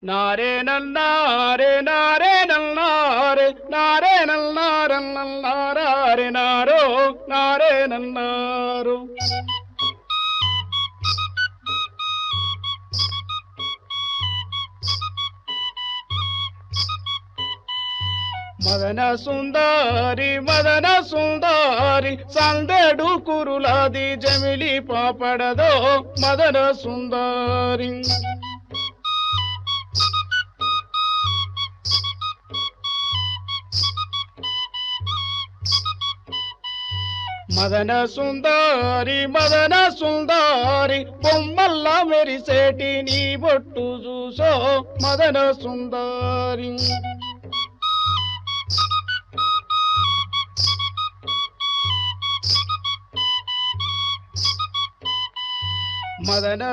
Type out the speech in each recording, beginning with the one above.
నారే నల్లారే నారే నల్లారే నారే నల్లారే నల్లారే నారో నారే నల్లారు మదన సుందరి సందడు కురులాది జమిలి పాపడదో మదన సుందరి మదన సుందరి బొమ్మల్లా మెరిసేటి నీ బొట్టు చూసో మదన సుందరి మదన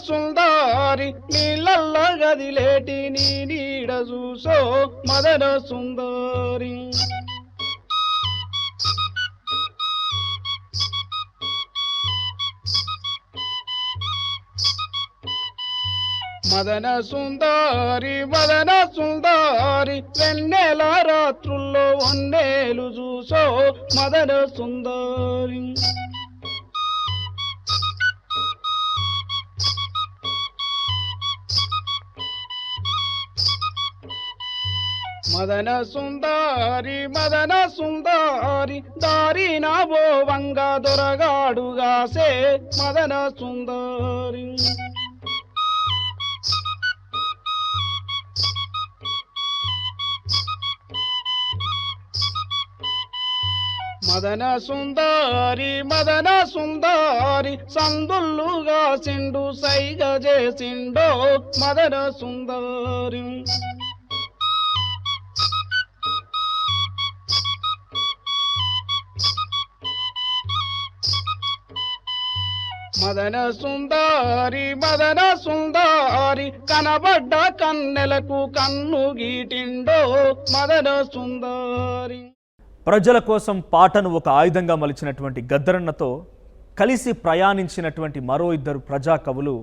సుందరి నీళ్ళల్ల గదిలేటి నీ నీడ చూసో మదన సుందరి మదన సుందరి వెన్నెల రాత్రుల్లో వన్నేలు చూసో మదన సుందరి మదన సుందరి దారి నా బోవంగా దొరగాడుగాసే మదన సుందరి మదన సుందరి సందుల్లుగా సిండు సైగ చేసిండో మదన సుందరి మదన సుందరి కనబడ్డ కన్నెలకు కన్ను గీటిండో మదన సుందరి. ప్రజల కోసం పాటను ఒక ఆయుధంగా మలిచినటువంటి గద్దరన్నతో కలిసి ప్రయాణించినటువంటి మరో ఇద్దరు ప్రజా కవులు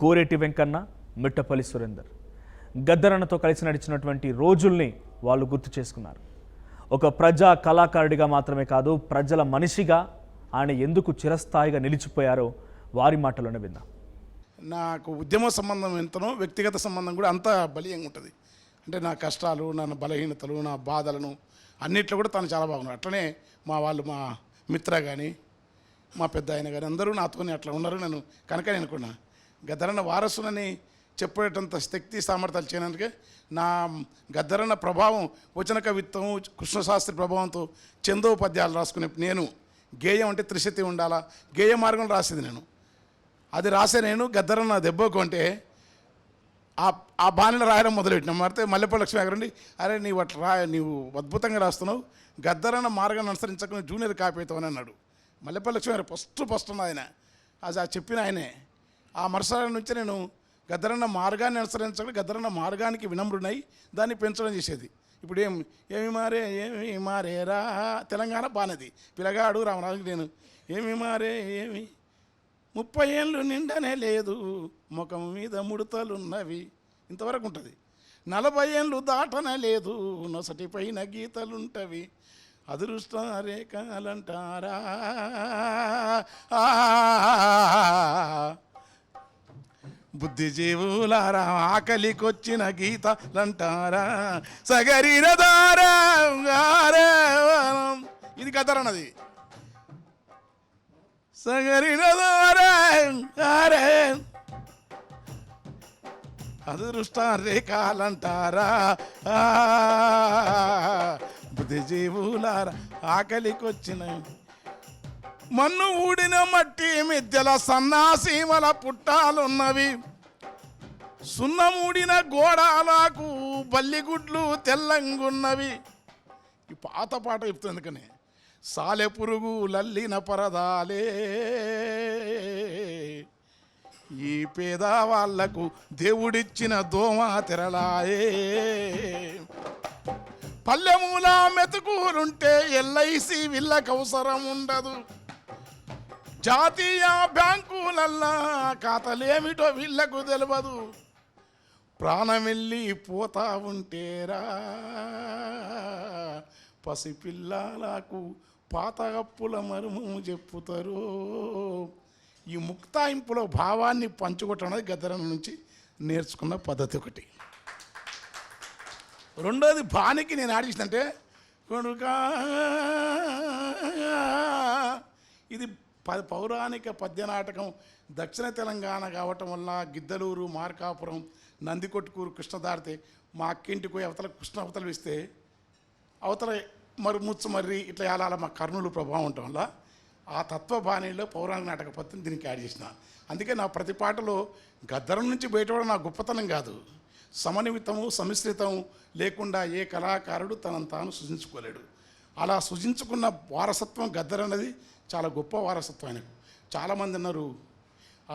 గోరేటి వెంకన్న, మిట్టపల్లి సురేందర్. గద్దరన్నతో కలిసి నడిచినటువంటి రోజుల్ని వాళ్ళు గుర్తు చేసుకున్నారు. ఒక ప్రజా కళాకారుడిగా మాత్రమే కాదు, ప్రజల మనిషిగా ఆయన ఎందుకు చిరస్థాయిగా నిలిచిపోయారో వారి మాటలోనే విందాం. నాకు ఉద్యమ సంబంధం ఎంతనో వ్యక్తిగత సంబంధం కూడా అంత బలీయంగా ఉంటుంది. అంటే నా కష్టాలు, నా బలహీనతలు, నా బాధలను అన్నిట్లో కూడా తను చాలా బాగున్నారు. అట్లనే మా వాళ్ళు, మా మిత్ర కానీ, మా పెద్ద ఆయన కానీ అందరూ నాతోనే అట్లా ఉన్నారు. నేను కనుక నేను అనుకున్నా గద్దరన్న వారసునని చెప్పేటంత శక్తి సామర్థ్యాలు చేయడానికి నా గద్దరన్న ప్రభావం, వచన కవిత్వం, కృష్ణశాస్త్రి ప్రభావంతో చందోపద్యాలు రాసుకునే నేను గేయం అంటే త్రిశతి ఉండాలా, గేయ మార్గం రాసేది నేను. అది రాసే నేను గద్దరన్న దెబ్బకు అంటే ఆ బాణీలో రాయడం మొదలుపెట్టినా. మరితే మల్లెపల్లి లక్ష్మి గారండి, అరే నీవు అట్లా నీవు అద్భుతంగా రాస్తున్నావు, గద్దరన్న మార్గాన్ని అనుసరించకుండా జూనియర్ కాపీ అవుతావని అన్నాడు. మల్లెపల్లి లక్ష్మి గారు ఫస్ట్ ఆయన అది చెప్పిన ఆయనే. ఆ మరుసటి నుంచి నేను గద్దరన్న మార్గాన్ని అనుసరించకుండా గద్దరన్న మార్గానికి వినమ్రునై దాన్ని పెంచడం చేసేది. ఇప్పుడు ఏమి మారేరా తెలంగాణ బానది పిల్లగాడు రామరాజుకి నేను ఏమి మారే 30 ఏళ్ళు నిండనే లేదు, ముఖం మీద ముడతలున్నవి ఇంతవరకు ఉంటుంది. 40 ఏళ్ళు దాటనే లేదు, నొసటి పైన గీతలుంటవి, అదృష్ట రేఖలంటారా బుద్ధిజీవులారా ఆకలికొచ్చిన గీతలంటారా సగరీర దారా. ఇది గద్దరన్నది. సగరీర దారా అదృష్ట రేఖలంటారా బుద్ధిజీవులారా ఆకలికొచ్చిన మన్ను ఊడిన మట్టి మిద్దెల సన్నాసీమల పుట్టాలున్నవి, సున్నమూడిన గోడాలకు బల్లిగుడ్లు తెల్లంగున్నవి. ఈ పాత పాట చెప్తుంది. ఎందుకని సాలె పురుగు లల్లిన పరదాలే ఈ పేదవాళ్లకు దేవుడిచ్చిన దోమ తెరలాయే, పల్లెమూల మెతుకూరుంటే LIC వీళ్ళకు అవసరం ఉండదు, జాతీయ బ్యాంకులల్లా ఖాతాలేమిటో వీళ్ళకు తెలియదు. ప్రాణం వెళ్ళి పోతా ఉంటేరా పసిపిల్లలకు పాత అప్పుల మరుము చెప్పుతారు. ఈ ముక్తాయింపులో భావాన్ని పంచుకోవటం అనేది గద్దరన్న నుంచి నేర్చుకున్న పద్ధతి ఒకటి. రెండోది బానికి నేను ఆడిస్తుంటే కొడుకా, ఇది పౌరాణిక పద్య నాటకం. దక్షిణ తెలంగాణ కావటం వల్ల గిద్దలూరు, మార్కాపురం, నందికొట్కూరు, కృష్ణదారితే మా అక్కింటికి పోయి అవతల కృష్ణ అవతల వేస్తే అవతల ముచ్చమర్రి ఇట్లా ఎలా మా కర్నూలు ప్రభావం ఉండటం వల్ల ఆ తత్వ బాణీలో పౌరాణిక నాటక పద్ధతిని దీనికి యాడ్ చేసిన. అందుకే నా ప్రతి పాటలో గద్దరం నుంచి బయటపడడం నా గొప్పతనం కాదు, సమన్వితము సమిశ్రితం లేకుండా ఏ కళాకారుడు తనను తాను సృజించుకోలేడు. అలా సృజించుకున్న వారసత్వం గద్దర్ అనేది చాలా గొప్ప వారసత్వం ఆయనకు. చాలామంది అన్నారు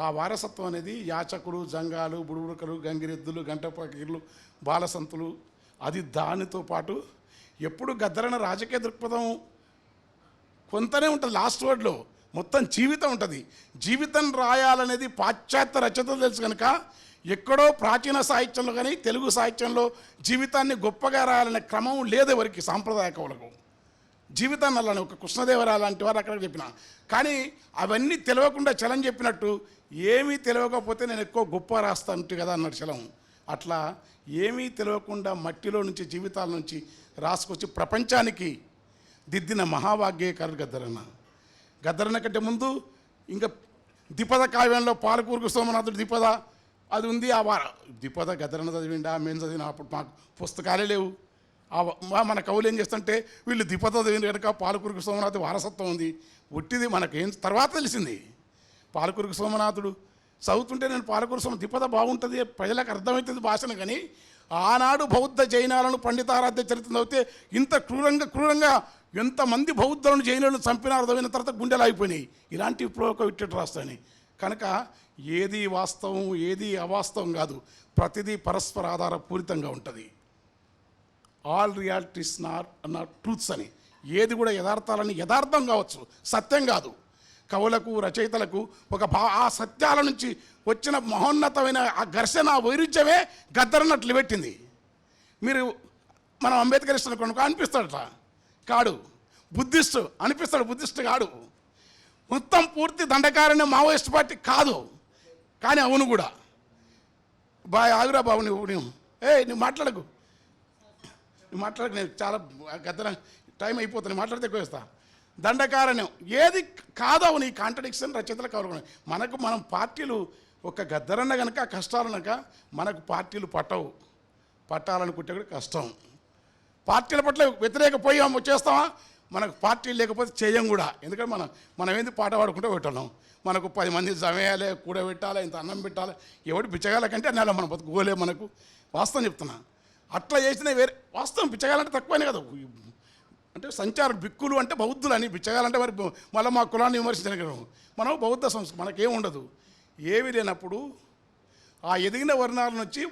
ఆ వారసత్వం అనేది యాచకుడు, జంగాలు, బుడుబుడకలు, గంగిరెద్దులు, గంటపకీర్లు, బాలసంతులు, అది దానితో పాటు ఎప్పుడు గద్దరన్న రాజకీయ దృక్పథం కొంతనే ఉంటుంది. లాస్ట్ వర్డ్లో మొత్తం జీవితం ఉంటుంది. జీవితం రాయాలనేది పాశ్చాత్య రచయితలు తెలుసు కనుక ఎక్కడో ప్రాచీన సాహిత్యంలో కానీ తెలుగు సాహిత్యంలో జీవితాన్ని గొప్పగా రాయాలనే క్రమం లేదు ఎవరికి, సాంప్రదాయ కవులకు. జీవితాన్ని అలానే ఒక కృష్ణదేవరాయ లాంటి వారు అక్కడ చెప్పిన, కానీ అవన్నీ తెలియకుండా చలం చెప్పినట్టు ఏమీ తెలియకపోతే నేను ఎక్కువ గొప్ప రాస్తాను కదా అన్నాడు చలం. అట్లా ఏమీ తెలియకుండా మట్టిలో నుంచి జీవితాల నుంచి రాసుకొచ్చి ప్రపంచానికి దిద్దిన మహాభాగ్యకారుడు గద్దరన్న. గద్దరన్న కంటే ముందు ఇంకా ద్విపద కావ్యంలో పాలకూరుకు సోమనాథుడు ద్విపద అది ఉంది. ఆ ద్విపద గద్దరన్న చదివిండా, మేము చదివిన అప్పుడు మాకు పుస్తకాలే లేవు. మన కవులు ఏం చేస్తుంటే వీళ్ళు ద్విపద చదివింది కనుక పాలకూరుకు సోమనాథుడు వారసత్వం ఉంది. ఒట్టిది మనకేం తర్వాత తెలిసింది. పాలకూరుకు సోమనాథుడు చదువుతుంటే నేను పాలకూరు సోమ ద్విపద బాగుంటుంది, ప్రజలకు అర్థమవుతుంది భాషను. కానీ ఆనాడు బౌద్ధ జైనాలను పండితారాధ్య చరిత్ర చదివితే ఇంత క్రూరంగా ఎంతమంది బౌద్ధులను జైనులను చంపినారు చదివిన తర్వాత గుండెలు అయిపోయినాయి. ఇలాంటి విప్లవ విట్టెట్ రాస్తాయని. కనుక ఏది వాస్తవం ఏది అవాస్తవం కాదు, ప్రతిదీ పరస్పర ఆధార పూరితంగా ఉంటుంది. ఆల్ రియాలిటీస్ నాట్ ట్రూత్స్ అని, ఏది కూడా యథార్థాలని యథార్థం కావచ్చు, సత్యం కాదు. కవులకు రచయితలకు ఆ సత్యాల నుంచి వచ్చిన మహోన్నతమైన ఆ ఘర్షణ వైరుధ్యమే గద్దరన్నట్లు పెట్టింది. మీరు మనం అంబేద్కర్ ఇష్టం కొనుక్కో అనిపిస్తాడట, కాడు. బుద్ధిస్టు అనిపిస్తాడు, బుద్ధిస్టు కాడు. మొత్తం పూర్తి దండకారణ్యం మావోయిస్ట్ పార్టీ కాదు, కానీ అవును కూడా. ఆగురా బాబు నువ్వు నువ్వు మాట్లాడకు నేను చాలా గద్దర టైం అయిపోతుంది, మాట్లాడితే ఎక్కువ వేస్తా. దండకారణ్యం ఏది కాదో నీ కాంట్రడిక్షన్ రచయితలు కవర్. మనం పార్టీలు ఒక గద్దరన్న కనుక కష్టాలనక మనకు పార్టీలు పట్టాలనుకుంటే కూడా కష్టం. పార్టీల పట్ల వ్యతిరేక పోయాము చేస్తామా, మనకు పార్టీలు లేకపోతే చేయం కూడా. ఎందుకంటే మనం ఏంది పాట పాడుకుంటే పెట్టాం. మనకు 10 మంది జమేయాలి, కూడబెట్టాలి, ఇంత అన్నం పెట్టాలి. ఎవడు బిచ్చగాల కంటే నెల మన గోలే మనకు. వాస్తవం చెప్తున్నా. అట్లా చేసిన వేరే వాస్తవం. బిచ్చగాలంటే తక్కువనే కదా. అంటే సంచారం బిక్కులు అంటే బౌద్ధులు అని, బిచ్చగాలంటే మరి మళ్ళీ మా కులాన్ని విమర్శించగలం. మనం బౌద్ధ సంస్కృతి మనకేముండదు. ఏవి లేనప్పుడు ఆ ఎదిగిన వర్ణాల నుంచి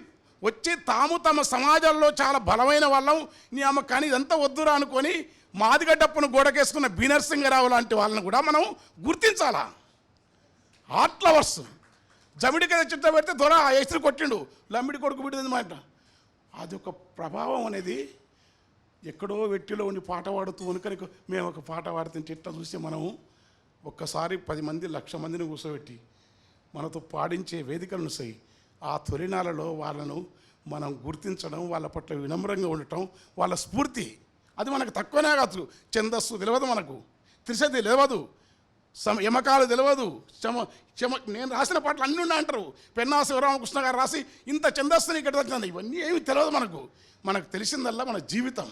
వచ్చి తాము తమ సమాజంలో చాలా బలమైన వాళ్ళం నీ అమ్మ, కానీ ఇదంతా వద్దురా అనుకొని మాదిగడ్డప్పును గోడకేసుకున్న బి నరసింహరావు లాంటి వాళ్ళని కూడా మనం గుర్తించాలా. ఆర్ట్ లవర్స్ జమిడికి చుట్టూ పెడితే దొర ఆ ఎసురు కొట్టిండు, లమ్మిడి కొడుకు బిడ్డది మాట. అది ఒక ప్రభావం అనేది ఎక్కడో వెట్టిలో ఉండి పాట పాడుతూ ఉనుకని మేము ఒక పాట పాడుతుంటే ఇట్లా చూసి మనము ఒక్కసారి 10 మంది 1,00,000 మందిని కూర్చోబెట్టి మనతో పాడించే వేదికలను సై ఆ తొలినాలలో వాళ్ళను మనం గుర్తించడం, వాళ్ళ పట్ల వినమ్రంగా ఉండటం, వాళ్ళ స్ఫూర్తి అది మనకు తక్కువనే కాదు. ఛందస్సు తెలియదు, మనకు త్రిశతి తెలియదు, యమకాలు తెలియదు, నేను రాసిన పాటలు అన్నీ ఉన్నాయి అంటారు. పెన్నా శివరామకృష్ణ గారు రాసి ఇంత ఛందస్సుని ఇక్కడ వచ్చింది. ఇవన్నీ ఏమి తెలియదు మనకు తెలిసిందల్లా మన జీవితం.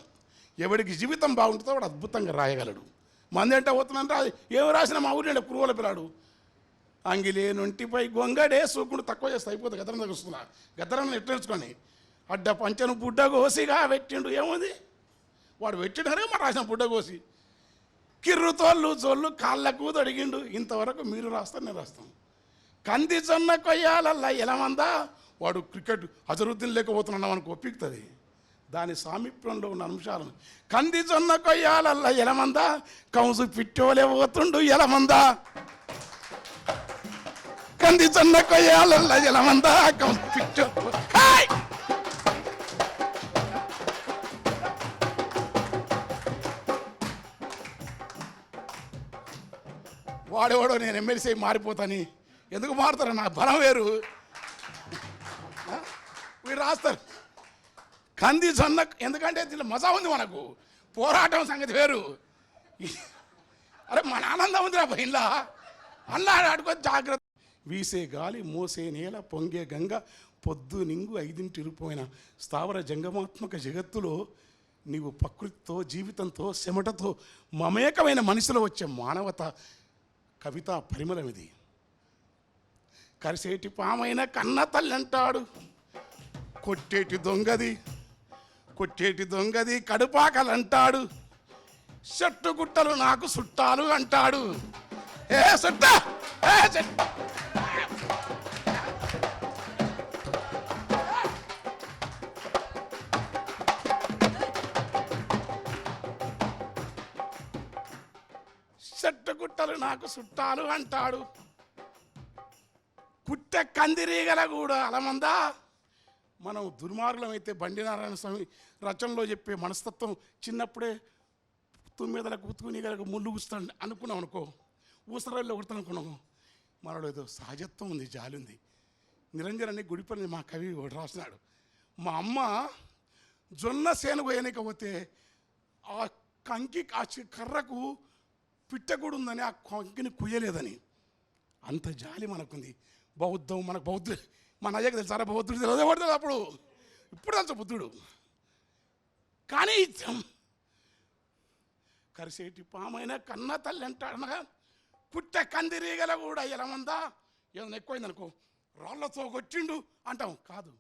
ఎవడికి జీవితం బాగుంటుందో వాడు అద్భుతంగా రాయగలడు. మంది అంటే పోతుందంటే అది ఏమి రాసిన మా ఊరిలో కురువల పిల్లాడు అంగిలే నొంటిపై గొంగడే సూకుడు తక్కువ చేస్తే అయిపోతుంది. గద్దరన్న చూస్తున్నా, గద్దరన్న ఎట్లా నేర్చుకొని అడ్డ పంచను బుడ్డగోసిగా పెట్టిండు. ఏముంది వాడు పెట్టినారే మా రాసిన బుడ్డగోసి కిర్రు జొల్లు కాళ్ళకు తొడిగిండు. ఇంతవరకు మీరు రాస్తారు, నేను రాస్తాను. కంది జొన్న కొయ్యాలల్లా ఎలమందా వాడు క్రికెట్ అజరుద్దీన్ లేకపోతున్నాం మనకు ఒప్పిస్తుంది. దాని సామీప్యంలో ఉన్న అంశాలను కంది జొన్న కొయ్యాలల్లా ఎలమందా కౌసు పిట్టోలే పోతుండు ఎలమందా. కంది సన్న కొయ్యాలల్ల ఎలమందా పిచ్చు వాడేవాడో నేను ఎమ్మెల్సీ మారిపోతాని. ఎందుకు మారుతారు? నా బలం వేరు. వీడు రాస్తారు కంది సన్న, ఎందుకంటే దీనిలో మజా ఉంది మనకు. పోరాటం సంగతి వేరు. అరే మన ఆనందం ఉంది రా బహిన్లా అన్నా ఆడుకొని జాగ్రత్త. వీసే గాలి మోసే నేల పొంగే గంగ పొద్దు నింగు ఐదింటిరిపోయిన స్థావర జంగమాత్మక జగత్తులో నీవు ప్రకృతితో జీవితంతో చెమటతో మమేకమైన మనిషిలో వచ్చే మానవత కవితా పరిమళం ఇది. కరిసేటి పామైన కన్న తల్లి అంటాడు, కొట్టేటి దొంగది కడుపాకలంటాడు, చెట్టు గుట్టలు నాకు చుట్టాలు అంటాడు. ఏ చుట్ట చెట్టు గుట్టలు నాకు చుట్టాలు అంటాడు. పుట్టె కందిరీగల కూడా అలమందా. మనం దుర్మార్గులం అయితే బండి నారాయణ స్వామి రచనలో చెప్పే మనస్తత్వం చిన్నప్పుడే తుమ్మిదలకు ఉతుకునీగలకు ముళ్ళు ఊస్తాను అనుకున్నాం అనుకో, ఊసరాల్లో కొడతాను అనుకున్నాము. మనలో ఏదో సహజత్వం ఉంది, జాలి ఉంది. నిరంజన్ అని గుడిపల్లి మా కవి ఒకటి రాసినాడు. మా అమ్మ జొన్న సేను పోయనికపోతే ఆ కంకి ఆ కర్రకు పిట్ట కూడా ఉందని ఆ కంకిని కుయ్యలేదని. అంత జాలి మనకుంది. బౌద్ధం మనకు బౌద్ధుడు మన అయ్యకు తెలుసారా? బౌద్ధుడు తెలియదు అప్పుడు, ఇప్పుడు తెలుసు బుద్ధుడు. కానీ కరిసేటి పామైన కన్న తల్లి అంటాడు అనగా పుట్టె కందిరీగల కూడా ఎలమందా. ఏదైనా ఎక్కువైంది అనుకో, రాళ్లతో కొట్టిండు అంటాం. కాదు,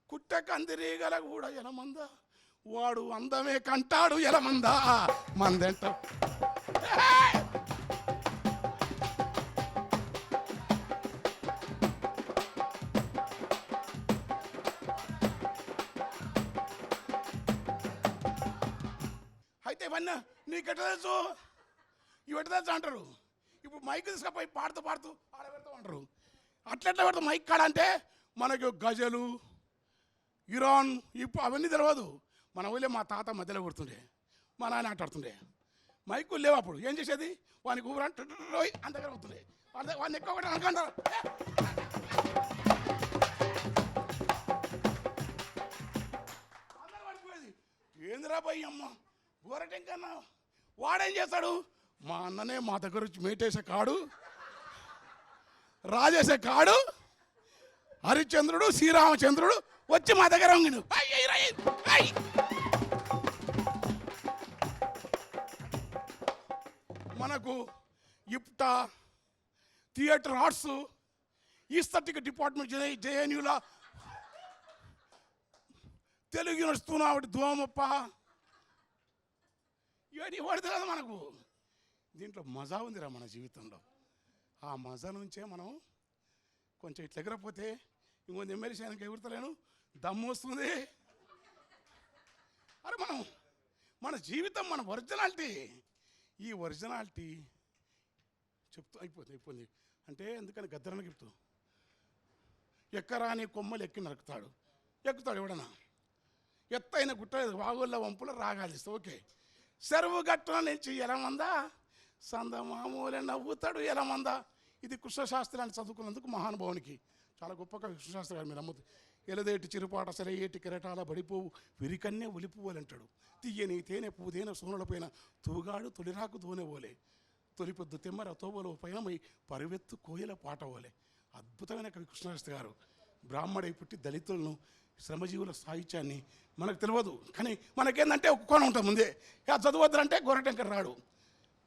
కుట్టె కందిరీగల కూడా ఎలమందా, వాడు అందమే కంటాడు ఎలమందా మందంటాం. అయితే ఇవన్నీ నీకు ఎట్లా తెలుసు, ఇవి ఎట్లా తెలుసు అంటారు. ఇప్పుడు మైక్ తీసుకపోయి పాడుతూ ఆడ పెడతాం అంటారు. అట్లెట్లా పెడతాం మైక్ కాడ అంటే మనకు గజలు ఇరాన్ ఇప్పుడు అవన్నీ తెలియదు. మన ఊళ్ళో మా తాత మధ్యలో కొడుతుండే, మా నాన్న ఆటాడుతుండే. మైకులు లేవు అప్పుడు. ఏం చేసేది, వానికి ఊరు అంటే అంతగా అవుతుండే. వాడిని ఎక్కువ కూడా అనుకుంటారు. పడిపోయేది. ఏందిరా పోయి అమ్మ గోరటెంకన్నా. వాడేం చేస్తాడు, మా అన్ననే మా దగ్గర వచ్చి మేటేసే కాడు, రాజేసే కాడు, హరిశ్చంద్రుడు శ్రీరామచంద్రుడు వచ్చి మా దగ్గర ఉంగిను. మనకు IPTA theatre arts aesthetic department జేఎన్యూలా తెలుగు యూనివర్సిటీ దోమప్ప ఇవన్నీ పడుతుంది కదా మనకు. దీంట్లో మజా ఉందిరా మన జీవితంలో. ఆ మజా నుంచే మనం కొంచెం ఇట్లా ఎగరపోతే ఇంకొంత ఎమ్మెల్యే ఆయనకి ఎగురుతలేను, దమ్ము వస్తుంది. అరే మన జీవితం మన ఒరిజినాలిటీ. ఈ ఒరిజినాలిటీ చెప్తూ అయిపోయింది అంటే ఎందుకని గద్దరన్న చెప్తూ ఎక్కరాని కొమ్మలు ఎక్కి నరుకుతాడు. ఎక్కుతాడు ఎవడన్నా. ఎత్తైన గుట్ట వాగుళ్ళ వంపుల రాగాలిస్తే ఓకే. చెరువు గట్టున నుంచి ఎలమందా సందమామూలే నవ్వుతాడు ఎలమందా. ఇది కృష్ణశాస్త్రి అని చదువుకున్నందుకు మహానుభావునికి చాలా గొప్ప కవి కృష్ణశాస్త్రి గారు. మీరు నమ్మదు. ఎలదేటి చిరుపాట సరే ఏటి కెరటాల బడిపోవు విరికన్నే ఒలిపువ్వలు అంటాడు. తీయని తేనె పూదేన సోనులపైన తూగాడు తొలిరాకు దోనెవోలే, తొలిపొద్దు తెమ్మర తోవలో పయనమై పరువెత్తు కోయిల పాట ఓలే. అద్భుతమైన కవి కృష్ణశాస్త్రి గారు. బ్రాహ్మడై పుట్టి దళితులను శ్రమజీవుల సాహిత్యాన్ని మనకు తెలియదు. కానీ మనకేందంటే ఒక కోణం ఉంటుంది ముందే. చదువుద్దంటే గొర్రెటెంకర రాడు,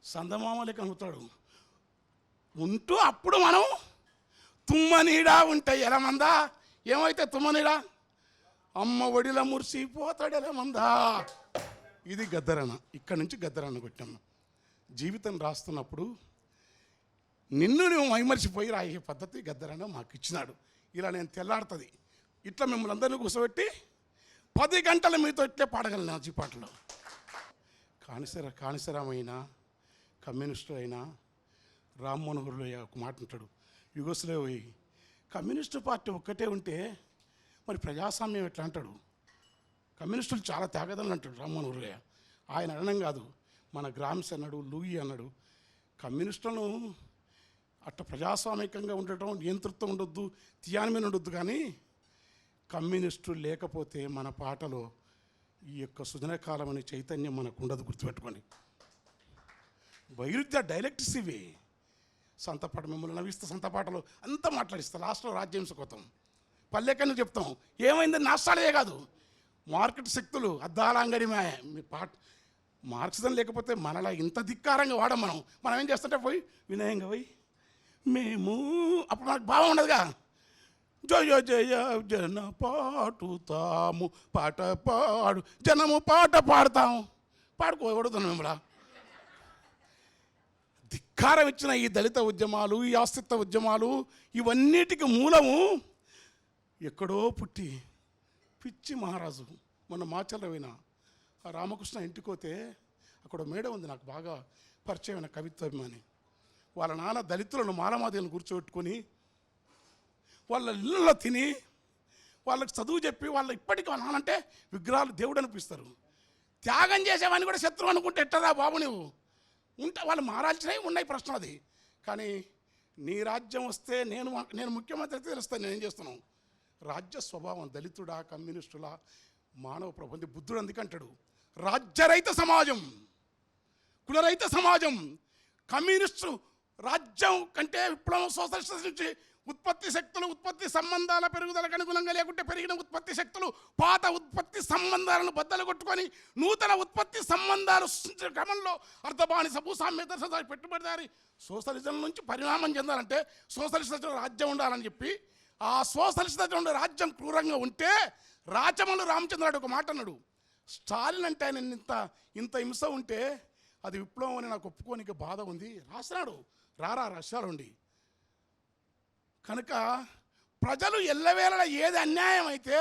సందమామ లెక్క అవుతాడు ఉంటూ అప్పుడు మనం తుమ్మనీడా ఉంటాయి ఎలమందా. ఏమైతే తుమ్మనీడా అమ్మ ఒడిల మురిసిపోతాడు ఎలమందా. ఇది గద్దరన్న. ఇక్కడి నుంచి గద్దరన్న కొట్టాము. జీవితం రాస్తున్నప్పుడు నిన్ను నువ్వు మైమరిచిపోయి రాయే పద్ధతి గద్దరన్న మాకు ఇచ్చినాడు. ఇలా నేను తెల్లాడుతుంది ఇట్లా మిమ్మల్ని అందరినీ కూర్చోబెట్టి 10 గంటల మీతో ఇట్లే పాడగలను నాజీ పాటలో. కాణిసరామైనా కమ్యూనిస్టు అయినా రామ్మోహన్ ఒక మాట ఉంటాడు. యుగోస్లేవి కమ్యూనిస్టు పార్టీ ఒక్కటే ఉంటే మరి ప్రజాస్వామ్యం ఎట్లా అంటాడు? కమ్యూనిస్టులు చాలా త్యాగదలు అంటాడు రామ్మోహన్ ఉర్రయ్య. ఆయన అనడం కాదు, మన గ్రామ్స్ అన్నాడు, లూయి అన్నాడు. కమ్యూనిస్టులను అట్లా ప్రజాస్వామికంగా ఉండటం, నియంతృత్వం ఉండొద్దు, తీయాని ఉండొద్దు. కానీ కమ్యూనిస్టులు లేకపోతే మన పాటలో ఈ యొక్క సుజనకాలం అనే చైతన్యం మనకు ఉండదు, గుర్తుపెట్టుకోండి. వైరుధ్య డైలెక్ట్స్ ఇవి. సంతపాట మిమ్మల్ని నవ్విస్తే సంతపాటలో అంతా మాట్లాడిస్తా, లాస్ట్లో రాజ్యాంశ కోతం పల్లెకని చెప్తాం. ఏమైందని నాస్తాడే కాదు, మార్కెట్ శక్తులు అద్దాల అంగడి మాయ. మీ పాట మార్క్సిజం లేకపోతే మనలా ఇంత ధిక్కారంగా వాడం. మనం ఏం చేస్తుంటే పోయి వినయంగా పోయి మేము, అప్పుడు మనకు భావం ఉండదుగా. జయ జయ జన పాటుతాము, పాట పాడు జనము పాట పాడతాము, పాడుకోకూడదు మిమ్మల్ని. ధిక్కారం ఇచ్చిన ఈ దళిత ఉద్యమాలు, ఈ ఆస్తిత్వ ఉద్యమాలు, ఇవన్నిటికి మూలము ఎక్కడో పుట్టి పిచ్చి మహారాజు. మొన్న మాచర్ల పోయిన ఆ రామకృష్ణ ఇంటికి పోతే అక్కడ మేడం ఉంది, నాకు బాగా పరిచయమైన కవిత్వాభిమాని. వాళ్ళ నాన్న దళితులను మాలమాదిలను కూర్చోబెట్టుకొని వాళ్ళ ఇళ్ళలో తిని వాళ్ళకి చదువు చెప్పి, వాళ్ళు ఇప్పటికీ వాళ్ళ నాన్నంటే విగ్రహాలు దేవుడు అనిపిస్తారు. త్యాగం చేసేవాడిని కూడా శత్రువు అనుకుంటే ఎట్టరా బాబు నువ్వు? ఉంటే వాళ్ళు మారాల్సినవి ఉన్నాయి, ప్రశ్న అది. కానీ నీ రాజ్యం వస్తే నేను ముఖ్యమంత్రి అయితే తెలుస్తాను నేనేం చేస్తున్నాను. రాజ్య స్వభావం దళితుడా, కమ్యూనిస్టులా, మానవ ప్రబంధి. బుద్ధుడు అందుకంటాడు రాజ్యరహిత సమాజం, కులరహిత సమాజం. కమ్యూనిస్టు రాజ్యం కంటే విప్లవం, సోషలిస్ట్ నుంచి ఉత్పత్తి శక్తులు, ఉత్పత్తి సంబంధాల పెరుగుదలకు అనుగుణంగా లేకుంటే పెరిగిన ఉత్పత్తి శక్తులు పాత ఉత్పత్తి సంబంధాలను బద్దలు కొట్టుకొని నూతన ఉత్పత్తి సంబంధాలు సృష్టించే క్రమంలో అర్ధబానిస భూస్వామ్య పెట్టుబడిదారి సోషలిజం నుంచి పరిణామం చెందాలంటే సోషలిస్ట్ రాజ్యం ఉండాలని చెప్పి, ఆ సోషలిస్ట్ ఉండే రాజ్యం క్రూరంగా ఉంటే రాచమల్లు రామచంద్రుడు ఒక మాట అన్నాడు, స్టాలిన్ అంటే ఆయన ఇంత హింస ఉంటే అది విప్లవం అని నాకు ఒప్పుకోనికి బాధ ఉంది రాసినాడు. రష్యాలో ఉండి. కనుక ప్రజలు ఎల్లవేళ ఏది అన్యాయం అయితే,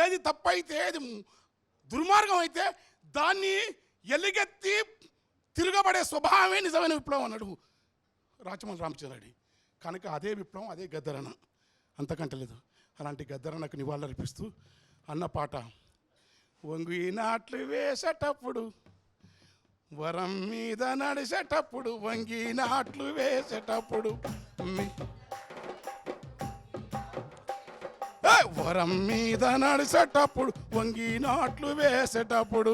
ఏది తప్పైతే, ఏది దుర్మార్గం అయితే దాన్ని ఎలుగెత్తి తిరగబడే స్వభావమే నిజమైన విప్లవం అన్నాడు రాచమల్లి రామచంద్రుడి. కనుక అదే విప్లవం, అదే గద్దరన్న, అంతకంటే లేదు. అలాంటి గద్దరన్నకు నివాళులర్పిస్తూ అన్న పాట, వంగి నాట్లు వేసేటప్పుడు, వరం మీద నడిచేటప్పుడు, వంగి నాట్లు వేసేటప్పుడు, వరం మీద నడిచేటప్పుడు, వంగి నాట్లు వేసేటప్పుడు.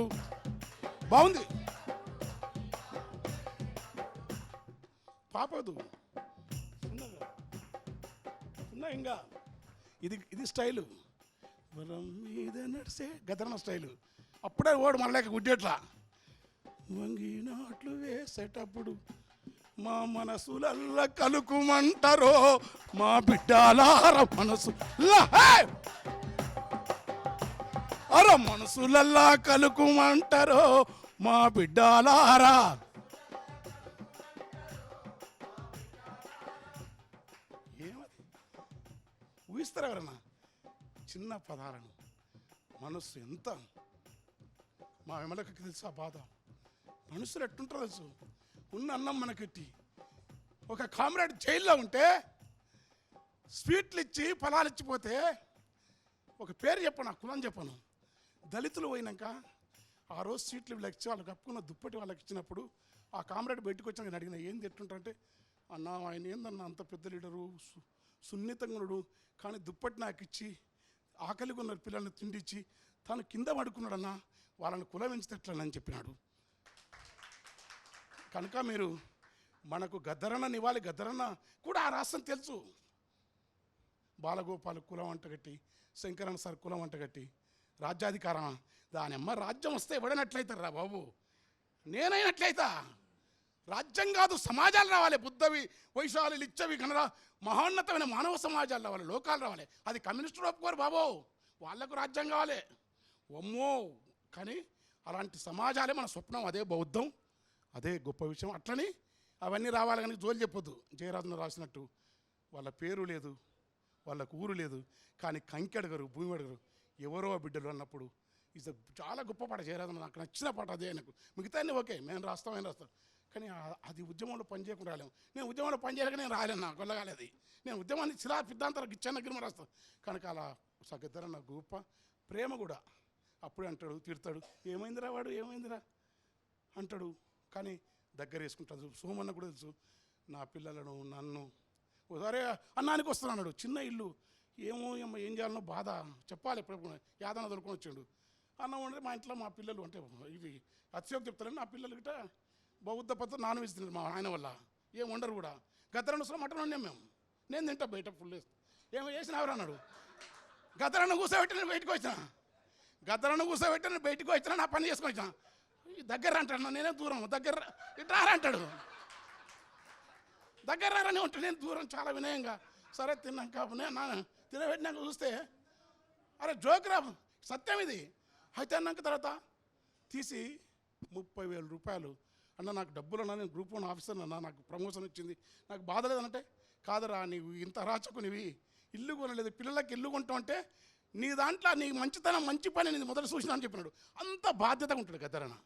బాగుంది, పాపదు ఇంకా ఇది స్టైలు. వరం మీద నడిచే గదరన స్టైలు. అప్పుడే ఓడు మనలేక గుడ్డేట్లా. వంగి నాట్లు వేసేటప్పుడు మా మనసులల్లా కలుకుమంటారో, మా బిడ్డలార మనసు మనసులల్లా కలుకుమంటారో, మా బిడ్డలారా. ఏమది ఊహిస్తారు ఎవరన్నా చిన్న పదాలను? మనస్సు ఎంత, మా ఎమలకి తెలుసు ఆ బాధ. మనుషులు ఎట్టుంటారో తెలుసు. ఉన్న అన్నం మనకెట్టి ఒక కామ్రేడ్ జైల్లో ఉంటే స్వీట్లు ఇచ్చి ఫలాలు ఇచ్చిపోతే, ఒక పేరు చెప్పను, ఆ కులం చెప్పను, దళితులు పోయినాక ఆ రోజు స్వీట్లు వీళ్ళకి ఇచ్చి వాళ్ళకి కప్పుకున్న దుప్పటి వాళ్ళకి ఇచ్చినప్పుడు ఆ కామ్రేడ్ బయటకు వచ్చాక నేను అడిగిన, ఏంది ఎట్టుంటారంటే, అన్న ఆయన ఏందన్న అంత పెద్ద లీడరు, సున్నితంగా ఉన్నాడు, కానీ దుప్పటి నాకు ఇచ్చి ఆకలిగా ఉన్న పిల్లల్ని తిండిచ్చి తాను కింద పడుకున్నాడన్న, వాళ్ళని కులవించినట్లని చెప్పినాడు. కనుక మీరు మనకు గద్దరన్న నివాలి. గద్దరన్న కూడా ఆ రాష్ట్రం తెలుసు. బాలగోపాల్ కులం అంటగట్టి, శంకరన్న సార్ కులం అంటగట్టి, రాజ్యాధికారం దాని అమ్మ రాజ్యం వస్తే ఎవడనట్లయితారు రా బాబు, నేనైనట్లయితా. రాజ్యం కాదు, సమాజాలు రావాలి. బుద్ధవి, వైశాలి, లిచ్చవి, కనరా మహోన్నతమైన మానవ సమాజాలు రావాలి, లోకాలు రావాలి. అది కమ్యూనిస్టులు ఒప్పుకోరు బాబు, వాళ్లకు రాజ్యం కావాలి. అమ్మో, కానీ అలాంటి సమాజాలే మన స్వప్నం. అదే బౌద్ధం, అదే గొప్ప విషయం. అట్లని అవన్నీ రావాలి. కానీ జోలు చెప్పొద్దు. జయరాజు రాసినట్టు వాళ్ళ పేరు లేదు, వాళ్ళకు ఊరు లేదు, కానీ కంకి అడగరు, భూమి అడగరు, ఎవరో బిడ్డలు అన్నప్పుడు ఇది చాలా గొప్ప పాట. జయరాజు నాకు నచ్చిన పాట అదే. నాకు మిగతా ఓకే, మేము రాస్తాం, ఏం రాస్తాం, కానీ అది ఉద్యమంలో పనిచేయకుండా రాలేము. నేను ఉద్యమంలో పనిచేయలేక నేను రాలేను, నా కొల్లగాలేదు. నేను ఉద్యమాన్ని శిలా సిద్ధాంతాలకు ఇచ్చాను గిరిమ రాస్తాను కనుక అలా గద్దరన్న గొప్ప ప్రేమ కూడా. అప్పుడే అంటాడు, తిడతాడు, ఏమైందిరా వాడు ఏమైందిరా అంటాడు, కానీ దగ్గర వేసుకుంటాడు. సోమన్న కూడా తెలుసు నా పిల్లలను నన్ను. ఒకసారి అన్నానికి వస్తున్నాడు, చిన్న ఇల్లు, ఏమో ఏం చేయాలనో బాధ చెప్పాలి. ఎప్పుడెప్పుడు యాదన దొరుకుని వచ్చాడు. అన్నం ఉండే మా ఇంట్లో మా పిల్లలు అంటే ఇవి అతిశయోక్తి చెప్తారని నా పిల్లలు గిట్ట బౌద్ధ పద్ధతి నాన్ వెజ్ తిన్నారు మా ఆయన వల్ల, ఏం వండరు కూడా. గద్దరన్న వస్తున్నా మటన్ వండాం మేము, నేను తింటా బయట ఫుల్ వేస్తాను. ఏమో చేసిన ఎవరు అన్నాడు. గద్దరన్న కూర్చోబెట్టి నేను బయటకు వచ్చిన, గద్దరన్న కూర్చోబెట్టి నేను బయటకు వచ్చినా, నా పని చేసుకొని వచ్చిన. దగ్గర అంటాడు, నేనే దూరం, దగ్గర ఇట్లా అంటాడు, దగ్గర రారని ఉంటాడు. నేను దూరం చాలా వినయంగా సరే తిన్నాక నాన్న తినబెట్టినాక చూస్తే అరే జోకురా సత్యం ఇది. అయితే అన్నాక తర్వాత తీసి 30,000 రూపాయలు, అన్న నాకు డబ్బులు అన్నా, నేను గ్రూప్ 1 ఆఫీసర్ అన్నా, నాకు ప్రమోషన్ వచ్చింది, నాకు బాధ లేదనంటే, కాదురా నీవు ఇంత రాచకునివి, ఇల్లు కొనలేదు, పిల్లలకి ఇల్లు కొంటావు అంటే నీ దాంట్లో నీ మంచితనం మంచి పని నేను మొదలు చూసినా అని చెప్పినాడు. అంత బాధ్యతగా ఉంటాడు గద్దరన్న,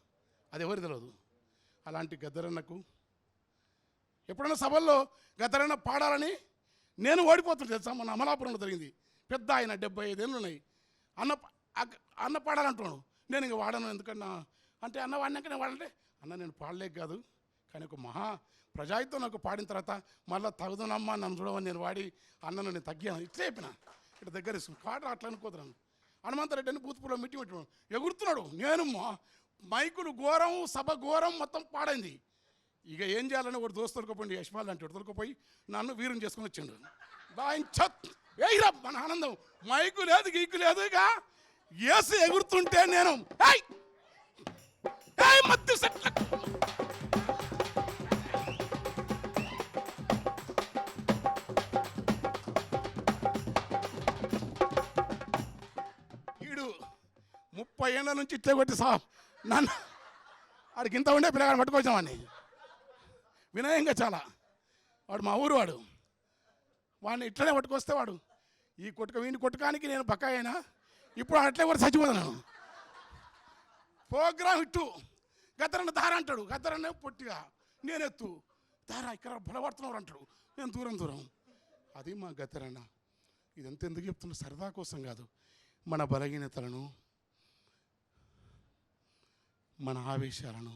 అది ఎవరికి తెలియదు. అలాంటి గద్దరన్నకు ఎప్పుడైనా సభల్లో గద్దరన్న పాడాలని నేను ఓడిపోతుంది తెలుసా. మన అమలాపురంలో జరిగింది, పెద్ద ఆయన 75 ఏళ్ళు ఉన్నాయి, అన్న పాడాలంటున్నాడు. నేను ఇంక వాడను ఎందుకన్నా అంటే, అన్న వాడినాక నేను వాడంటే, అన్న నేను పాడలేక కాదు, కానీ ఒక మహా ప్రజాయితో నాకు పాడిన తర్వాత మళ్ళీ తగుదనమ్మా నన్ను చూడమని నేను వాడి అన్నను నేను తగ్గాను ఇట్లా చెప్పిన. ఇట్లా దగ్గర పాట అట్లా అనుకోతున్నాను. హనుమంతరెడ్డి అని బూత్పూర్లో మిట్టి పెట్టుకున్నాడు, ఎగురుతున్నాడు. నేను మైకులు ఘోరం, సభ ఘోరం, మొత్తం పాడైంది. ఇక ఏం చేయాలని ఒకటి దోస్తు దొరకపోయింది, యశ్పాల్ అంటే దొరకపోయి నన్ను వీరం చేసుకుని వచ్చిండు. ఏయిరా మన ఆనందం, మైకు లేదు గీకు లేదు, ఇక ఏసు ఎగురుతుంటే నేను మధ్య సెట్ల ఈడు 30 ఏళ్ళ నుంచి ఇట్లే కొట్టి నన్ను వాడికి ఇంత ఉండే పిల్లగాని పట్టుకొచ్చామని వినయంగా చాలా. వాడు మా ఊరు వాడు, వాడిని ఇట్లనే పట్టుకొస్తే వాడు ఈ వీడిని కొట్టుకానికి నేను బకాయి అయినా ఇప్పుడు అట్లే కూడా చచ్చిపోతాను. ప్రోగ్రామ్ ఇట్టు గద్దరన్న దార అంటాడు, గద్దరన్న పొట్టిగా నేను ఎత్తు దార ఇక్కడ బలపడుతున్నాడు అంటాడు, నేను దూరం దూరం. అది మా గద్దరన్న. ఇదంతా ఎందుకు చెప్తున్నా, సరదా కోసం కాదు, మన బలహీనతలను మన ఆవేశాలను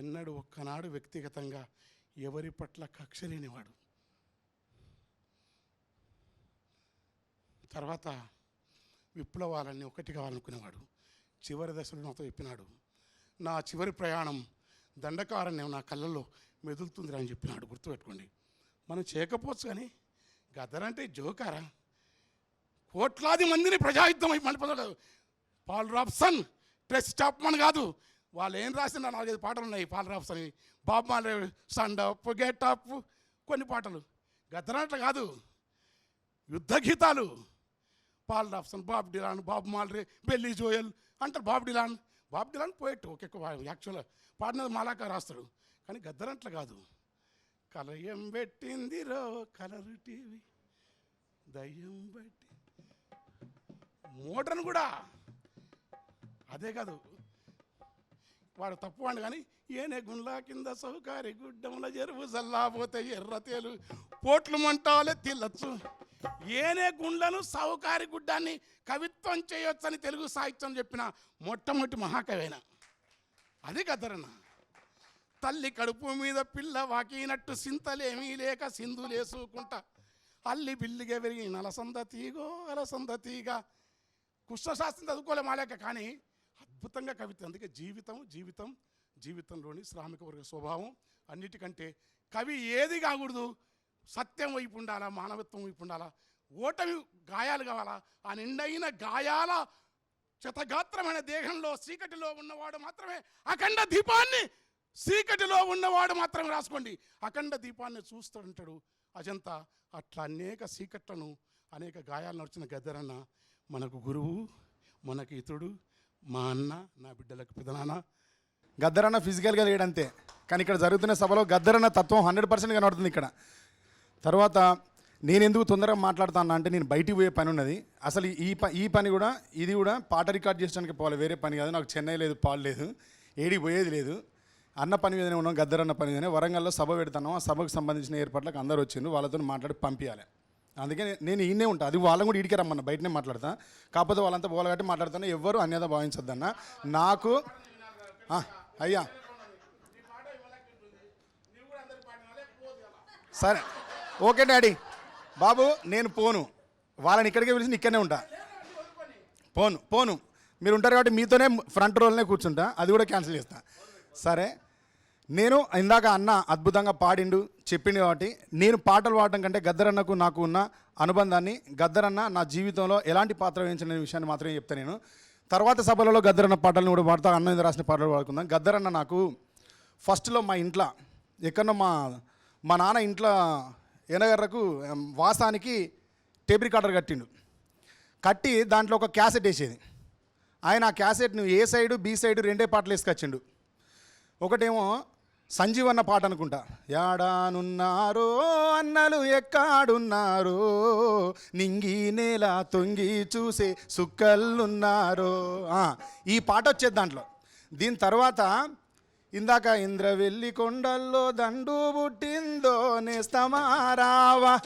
ఎన్నడూ ఒక్కనాడు వ్యక్తిగతంగా ఎవరి పట్ల కక్ష లేనివాడు. తర్వాత విప్లవాలన్నీ ఒకటి కావాలనుకునేవాడు. చివరి దశలో నాతో చెప్పినాడు, నా చివరి ప్రయాణం దండకారణ్యం నా కళ్ళల్లో మెదులుతుందిరా అని చెప్పినాడు. గుర్తుపెట్టుకోండి. మనం చేయకపోవచ్చు కానీ గద్దరంటే జోకారా, కోట్లాది మందిని ప్రజాయుద్ధం మళ్ళీ పాల్ రాబ్సన్, ప్రెస్ చాప్మన్ కాదు, వాళ్ళు ఏం రాసిన 4-5 పాటలు ఉన్నాయి. Paul Robeson, Bob Marley, stand up, get up, కొన్ని పాటలు. గద్దరంట కాదు, యుద్ధ గీతాలు. Paul Robeson, Bob Dylan, Bob Marley, Billy Joel అంటారు. బాబ్ డిలాన్ పోయేట్టు ఒక ఎక్కువ యాక్చువల్గా పాడినది మాలాక రాస్తాడు, కానీ గద్దరంట్ల కాదు. కలయం పెట్టిందిరో కలరు టీవీ దయ్యం బట్టి, మోడర్న్ కూడా అదే కాదు. వాడు తప్పు వాడు కానీ ఏనే గుండ్లా కింద సౌకారి గుడ్డముల జరువు జల్లాపోతే ఎర్రతేలు పోట్లు మంటాలే తిల్లచ్చు. ఏనే గుండ్లను సౌకారి గుడ్డాన్ని కవిత్వం చేయొచ్చని తెలుగు సాహిత్యం చెప్పిన మొట్టమొదటి మహాకవైన అది గద్దరన్న. తల్లి కడుపు మీద పిల్ల వాకినట్టు సింతలేమీ లేక సింధులేసుకుంటా అల్లి బిల్లిగా పెరిగి అలసంద తీగ. కృష్ణశాస్త్రం చదువుకోలే మాలేక, కానీ అద్భుతంగా కవిత్వం. అందుకే జీవితంలోని శ్రామిక వర్గ స్వభావం అన్నిటికంటే కవి ఏది కాకూడదు, సత్యం వైపు ఉండాలా, మానవత్వం వైపు ఉండాలా, ఓటమి గాయాలు కావాలా. ఆ నిండైన గాయాల శతగాత్రమైన దేహంలో చీకటిలో ఉన్నవాడు మాత్రమే అఖండ దీపాన్ని, చీకటిలో ఉన్నవాడు మాత్రమే రాసుకోండి అఖండ దీపాన్ని చూస్తాడంటాడు అజంతా. అట్లా అనేక చీకట్లను అనేక గాయాలను వచ్చిన గద్దరన్న మనకు గురువు, మనకు ఇతడు, మా అన్న, నా బిడ్డలకు పెదనాన్న. గద్దరన్న ఫిజికల్గా లేడంతే, కానీ ఇక్కడ జరుగుతున్న సభలో గద్దరన్న తత్వం 100% కనబడుతుంది ఇక్కడ. తర్వాత నేను ఎందుకు తొందరగా మాట్లాడుతాను అంటే, నేను బయటికి పోయే పని ఉన్నది. అసలు ఈ పని కూడా, ఇది కూడా పాట రికార్డ్ చేయడానికి పోవాలి, వేరే పని కాదు. నాకు చెన్నై లేదు, పాలు లేదు, ఏడికి పోయేది లేదు. అన్న పని మీదనే ఉన్నాం, గద్దరన్న పని మీదనే. వరంగల్లో సభ పెడతాను, ఆ సభకు సంబంధించిన ఏర్పాట్లకు అందరూ వచ్చిండ్రు, వాళ్ళతో మాట్లాడి పంపించాలి. అందుకే నేను ఈయనే ఉంటా. అది వాళ్ళని కూడా ఇడికి రమ్మన్న, బయటనే మాట్లాడతా. కాకపోతే వాళ్ళంతా పోలగట్టి మాట్లాడుతాను, ఎవ్వరు అన్యత భావించొద్దన్న. నాకు అయ్యా సరే ఓకే డాడీ బాబు, నేను పోను, వాళ్ళని ఇక్కడికే పిలిచి ఇక్కడనే ఉంటా. పోను మీరు ఉంటారు కాబట్టి మీతోనే ఫ్రంట్ రోల్నే కూర్చుంటా, అది కూడా క్యాన్సిల్ చేస్తా. సరే, నేను ఇందాక అన్న అద్భుతంగా పాడిండు చెప్పిండు కాబట్టి నేను పాటలు పాడటం కంటే గద్దరన్నకు నాకు ఉన్న అనుబంధాన్ని, గద్దరన్న నా జీవితంలో ఎలాంటి పాత్ర వహించిన విషయాన్ని మాత్రమే చెప్తాను. నేను తర్వాత సభలలో గద్దరన్న పాటలను కూడా పాడతా, అన్న మీద రాసిన పాటలు పాడుకుందాం. గద్దరన్న నాకు ఫస్ట్లో మా ఇంట్లో ఎక్కడో మా నాన్న ఇంట్లో ఎనగర్రకు వాసానికి టేప్ రికార్డర్ కట్టి దాంట్లో ఒక క్యాసెట్ వేసేది. ఆయన ఆ క్యాసెట్ను ఏ సైడు బి సైడు రెండే పాటలు వేసుకొచ్చిండు. ఒకటేమో సంజీవన్న పాట అనుకుంటా, యాడానున్నారో అన్నలు ఎక్కాడున్నారో, నింగి నేల తొంగి చూసే సుక్కల్లున్నారో, ఈ పాట వచ్చేది దాంట్లో. దీని తర్వాత ఇందాక ఇంద్రవెల్లి కొండల్లో దండు పుట్టిందో నేస్తమారావా,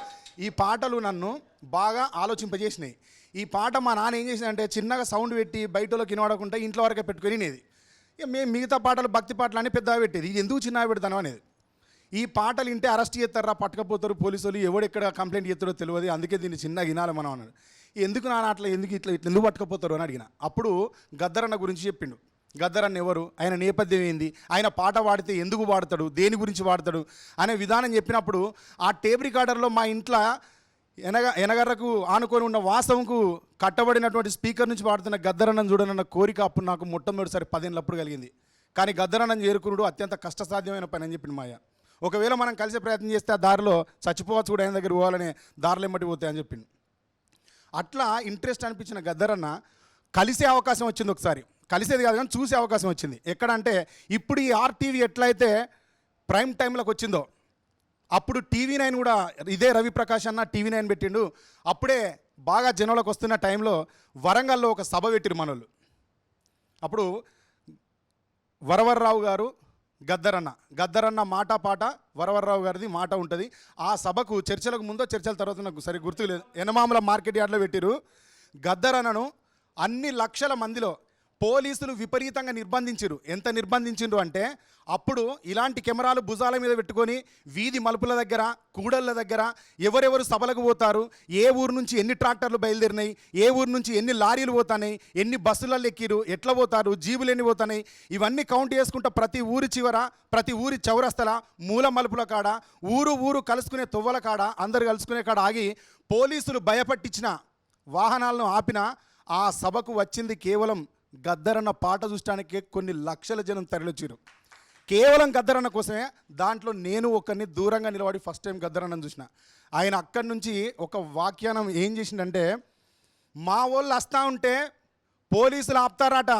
ఈ పాటలు నన్ను బాగా ఆలోచింపజేసినాయి. ఈ పాట మా నాన్న ఏం చేసిందంటే చిన్నగా సౌండ్ పెట్టి బయటలోకి వినవడకుండా ఇంట్లో వరకే పెట్టుకొని వినేది. ఇక మేము మిగతా పాటలు భక్తి పాటలు అన్నీ పెద్దగా పెట్టేది, ఇది ఎందుకు చిన్నగా పెడతాను అనేది. ఈ పాటలు వింటే అరెస్ట్ చేస్తారా, పట్టుకపోతారు పోలీసులు, ఎవడెక్కడ కంప్లైంట్ చేస్తారో తెలియదు, అందుకే దీన్ని చిన్నగా వినాలి మనం అన్నాడు. ఎందుకు నాన్న అట్లా ఎందుకు పట్టుకపోతారు అని అడిగిన. అప్పుడు గద్దరన్న గురించి చెప్పిండు. గద్దరన్న ఎవరు, ఆయన నేపథ్యం ఏంది, ఆయన పాట పాడితే ఎందుకు పాడతాడు, దేని గురించి పాడతాడు అనే విధానం చెప్పినప్పుడు ఆ టేప్ రికార్డర్లో మా ఇంట్లో ఎనగర్రకు ఆనుకొని ఉన్న వాసంకు కట్టబడినటువంటి స్పీకర్ నుంచి పాడుతున్న గద్దరన్నను చూడనన్న కోరిక అప్పుడు నాకు మొట్టమొదటిసారి 10 ఏళ్ళప్పుడు కలిగింది. కానీ గద్దరన్నను చేరుకున్నాడు అత్యంత కష్టసాధ్యమైన పని అని చెప్పింది మాయ. ఒకవేళ మనం కలిసే ప్రయత్నం చేస్తే ఆ దారిలో చచ్చిపోవచ్చు కూడా, ఆయన దగ్గర పోవాలనే దారిలో ఎమ్మటి పోతాయని చెప్పింది. అట్లా ఇంట్రెస్ట్ అనిపించిన గద్దరన్న కలిసే అవకాశం వచ్చింది. ఒకసారి కలిసేది కాదు కానీ చూసే అవకాశం వచ్చింది. ఎక్కడంటే ఇప్పుడు ఈ ఆర్టీవీ ఎట్లయితే ప్రైమ్ టైంలోకి వచ్చిందో, అప్పుడు TV9 కూడా ఇదే రవిప్రకాష్ అన్న TV9 పెట్టిండు. అప్పుడే బాగా జనంలోకి వస్తున్న టైంలో వరంగల్లో ఒక సభ పెట్టిరు మనోళ్ళు. అప్పుడు వరవర్రావు గారు గద్దరన్న మాట పాట, వరవర్రావు గారిది మాట ఉంటుంది. ఆ సభకు చర్చలకు ముందో చర్చల తర్వాత నాకు సరి గుర్తులేదు, ఎనమామల మార్కెట్ యార్డ్లో పెట్టిరు. గద్దరన్నను అన్ని లక్షల మందిలో పోలీసులు విపరీతంగా నిర్బంధించారు. ఎంత నిర్బంధించిండ్రు అంటే అప్పుడు ఇలాంటి కెమెరాలు భుజాల మీద పెట్టుకొని వీధి మలుపుల దగ్గర, కూడళ్ళ దగ్గర ఎవరెవరు సభలకు పోతారు, ఏ ఊరు నుంచి ఎన్ని ట్రాక్టర్లు బయలుదేరినాయి, ఏ ఊరు నుంచి ఎన్ని లారీలు పోతున్నాయి, ఎన్ని బస్సులలో ఎక్కిరు, ఎట్లా పోతారు, జీబులు ఎన్ని పోతున్నాయి, ఇవన్నీ కౌంట్ చేసుకుంటా ప్రతి ఊరి చివర, ప్రతి ఊరి చౌరస్తల, మూల మలుపుల కాడ, ఊరు కలుసుకునే తొవ్వల కాడ, అందరు కలుసుకునే కాడ ఆగి పోలీసులు భయపట్టించిన వాహనాలను ఆపిన ఆ సభకు వచ్చింది కేవలం గద్దరన్న పాట చూడటానికే కొన్ని లక్షల జనం తరలిచ్చారు. కేవలం గద్దరన్న కోసమే. దాంట్లో నేను ఒకరిని దూరంగా నిలబడి ఫస్ట్ టైం గద్దరన్నను చూసిన. ఆయన అక్కడి నుంచి ఒక వ్యాఖ్యానం ఏం చేసిండంటే, మా వాళ్ళు వస్తూ ఉంటే పోలీసులు ఆపుతారట,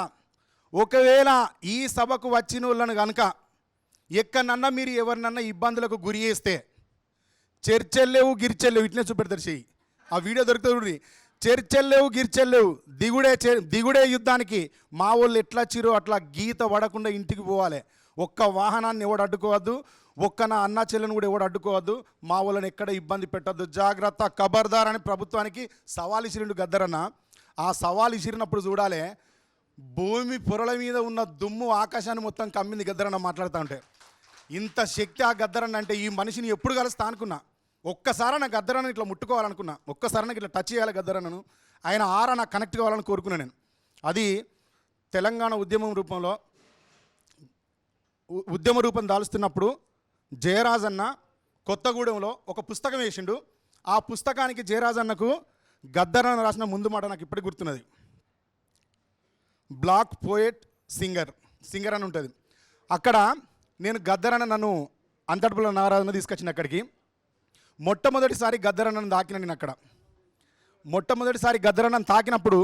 ఒకవేళ ఈ సభకు వచ్చిన వాళ్ళను కనుక ఎక్కడన్నా మీరు ఎవరినన్నా ఇబ్బందులకు గురి చేస్తే చర్చల్లేవు గిరిచెల్లేవు ఇట్లనే చూపెడతారు చెయ్యి. ఆ వీడియో దొరుకుతుంది. చర్చల్లేవు గిరిచెల్లేవు, దిగుడే యుద్ధానికి మా వాళ్ళు ఎట్లా చిరో అట్లా గీత పడకుండా ఇంటికి పోవాలి. ఒక్క వాహనాన్ని ఎవడు అడ్డుకోవద్దు, ఒక్క నా అన్న చెల్లెని కూడా ఎవడు అడ్డుకోవద్దు, మా వాళ్ళని ఎక్కడ ఇబ్బంది పెట్టద్దు, జాగ్రత్త, ఖబర్దార్ అని ప్రభుత్వానికి సవాల్ ఇసిరిండు గద్దరన్న. ఆ సవాల్ ఇసిరినప్పుడు చూడాలి, భూమి పొరల మీద ఉన్న దుమ్ము ఆకాశాన్ని మొత్తం కమ్మింది గద్దరన్న మాట్లాడుతూ ఉంటే. ఇంత శక్తి ఆ గద్దరన్న అంటే ఈ మనిషిని ఎప్పుడు కలుస్తా అనుకున్నా. ఒక్కసారి నాకు గద్దరన్న ఇట్లా ముట్టుకోవాలనుకున్నా, ఒక్కసారి నాకు ఇట్లా టచ్ చేయాలి గద్దరన్నను, ఆయన ఆరా నాకు కనెక్ట్ కావాలని కోరుకున్నాను నేను. అది తెలంగాణ ఉద్యమ రూపం దాలుస్తున్నప్పుడు జయరాజన్న కొత్తగూడెంలో ఒక పుస్తకం వేసిండు. ఆ పుస్తకానికి జయరాజన్నకు గద్దరన్న రాసిన ముందు మాట నాకు ఇప్పటికి గుర్తున్నది. బ్లాక్ పోయెట్ సింగర్ అని ఉంటుంది. అక్కడ నేను గద్దరన్న నన్ను అంతటిపుల నారాజన్న తీసుకొచ్చిన అక్కడికి మొట్టమొదటిసారి గద్దరన్నను తాకిన నేను అక్కడ. మొట్టమొదటిసారి గద్దరన్నను తాకినప్పుడు